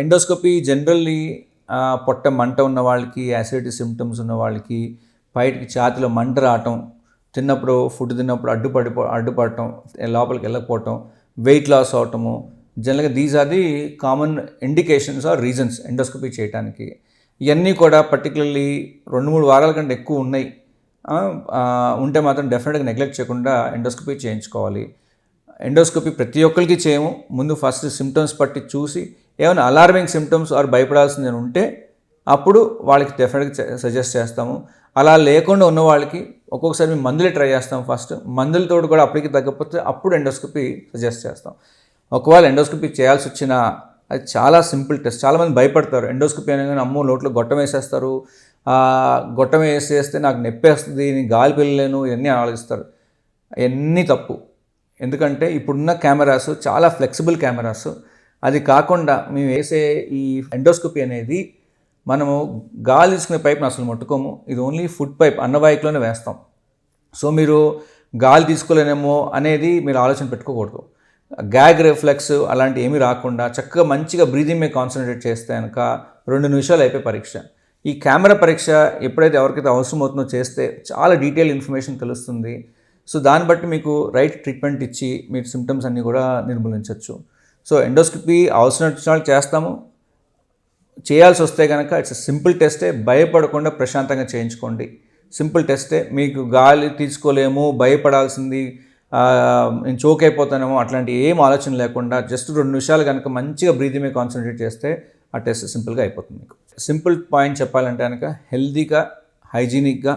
Endoscopy generally పొట్ట మంట ఉన్న వాళ్ళకి, యాసిడిటీ సిమ్టమ్స్ ఉన్న వాళ్ళకి, బయటికి ఛాతీలో మంట రావటం, ఫుడ్ తిన్నప్పుడు అడ్డుపడటం, లోపలికి వెళ్ళకపోవటం, వెయిట్ లాస్ అవటము, జనరల్గా these are the common indications or reasons endoscopy చేయడానికి. ఇవన్నీ కూడా పర్టికులర్లీ 2-3 వారాల కంటే ఎక్కువ ఉన్నాయి ఉంటే మాత్రం డెఫినెట్గా నెగ్లెక్ట్ చేయకుండా ఎండోస్కోపీ చేయించుకోవాలి. ఎండోస్కోపీ ప్రతి ఒక్కరికి చేయము. ముందు ఫస్ట్ సిమ్టమ్స్ పట్టి చూసి ఏమైనా అలార్మింగ్ సిమ్టమ్స్ ఆర్ భయపడాల్సింది ఉంటే అప్పుడు వాళ్ళకి డెఫినెట్గా సజెస్ట్ చేస్తాము. అలా లేకుండా ఉన్న వాళ్ళకి ఒక్కొక్కసారి మేము మందులే ట్రై చేస్తాం. ఫస్ట్ మందులతో కూడా అప్పటికి తగ్గకపోతే అప్పుడు ఎండోస్కోపీ సజెస్ట్ చేస్తాం. ఒకవేళ ఎండోస్కోపీ చేయాల్సి వచ్చినా అది చాలా సింపుల్ టెస్ట్. చాలామంది భయపడతారు ఎండోస్కోపీ అనగానే, అమ్మో నోట్లో గొట్టం వేసేస్తారు, గొట్టం వేసేస్తే నాకు నొప్పేస్తుంది, నేను గాలి పిల్లలేను, ఇవన్నీ ఆలోచిస్తారు. ఇవన్నీ తప్పు. ఎందుకంటే ఇప్పుడున్న కెమెరాస్ చాలా ఫ్లెక్సిబుల్ కెమెరాస్. అది కాకుండా మేము వేసే ఈ ఎండోస్కోపీ అనేది మనము గాలి తీసుకునే పైప్ని అసలు ముట్టుకోము. ఇది ఓన్లీ ఫుడ్ పైప్, అన్నవాహికలోనే వేస్తాం. సో మీరు గాలి తీసుకోలేనేమో అనేది మీరు ఆలోచన పెట్టుకోకూడదు. గ్యాగ్ రిఫ్లెక్స్ అలాంటి ఏమీ రాకుండా చక్కగా మంచిగా బ్రీదింగ్ మీద కాన్సన్ట్రేట్ చేస్తే కనుక 2 నిమిషాలు అయిపోయి పరీక్ష. ఈ కెమెరా పరీక్ష ఎప్పుడైతే ఎవరికైతే అవసరం అవుతుందో చేస్తే చాలా డీటెయిల్ ఇన్ఫర్మేషన్ తెలుస్తుంది. సో దాన్ని బట్టి మీకు రైట్ ట్రీట్మెంట్ ఇచ్చి మీరు సిమ్టమ్స్ అన్నీ కూడా నిర్మూలించవచ్చు. సో ఎండోస్కోపీ అవసరం వచ్చిన వాళ్ళు చేస్తాము. చేయాల్సి వస్తే కనుక ఇట్స్ సింపుల్ టెస్టే, భయపడకుండా ప్రశాంతంగా చేయించుకోండి. సింపుల్ టెస్టే. మీకు గాలి తీసుకోలేము, భయపడాల్సింది, నేను చోక్ అయిపోతానేమో అట్లాంటి ఏం ఆలోచన లేకుండా జస్ట్ 2 నిమిషాలు కనుక మంచిగా బ్రీతింగ్ మీద కాన్సన్ట్రేట్ చేస్తే ఆ టెస్ట్ సింపుల్గా అయిపోతుంది. మీకు సింపుల్ పాయింట్ చెప్పాలంటే కనుక హెల్తీగా, హైజీనిక్గా,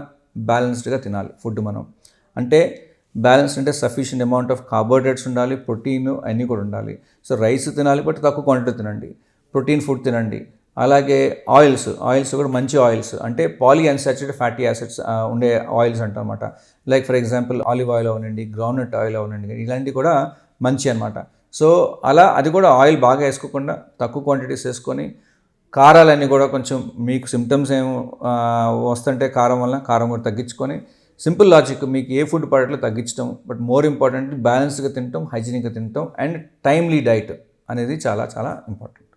బ్యాలెన్స్డ్గా తినాలి ఫుడ్. మనం అంటే బ్యాలెన్స్ అంటే సఫిషియంట్ అమౌంట్ ఆఫ్ కార్బోహైడ్రేట్స్ ఉండాలి, ప్రోటీన్ అన్నీ కూడా ఉండాలి. సో రైస్ తినాలి, బట్ తక్కువ క్వాంటిటీ తినండి. ప్రోటీన్ ఫుడ్ తినండి. అలాగే ఆయిల్స్ కూడా మంచి ఆయిల్స్ అంటే పాలీ అన్సాచురేటెడ్ ఫ్యాటీ యాసిడ్స్ ఉండే ఆయిల్స్ అంటారన్నమాట. Like for example olive oil అవనండి, గ్రౌండ్నట్ ఆయిల్ అవనండి, ఇలాంటివి కూడా మంచి అనమాట. సో అలా అది కూడా ఆయిల్ బాగా వేసుకోకుండా తక్కువ క్వాంటిటీస్ వేసుకొని, కారాలన్నీ కూడా కొంచెం మీకు సిమ్టమ్స్ ఏం వస్తుంటే కారం వల్ల కారం కూడా తగ్గించుకొని, సింపుల్ లాజిక్ మీకు ఏ ఫుడ్ పడట్లో తగ్గించడం, బట్ మోర్ ఇంపార్టెంట్ బ్యాలెన్స్డ్గా తినటం, హైజీనిక్గా తినటం అండ్ టైమ్లీ డైట్ అనేది చాలా చాలా ఇంపార్టెంట్.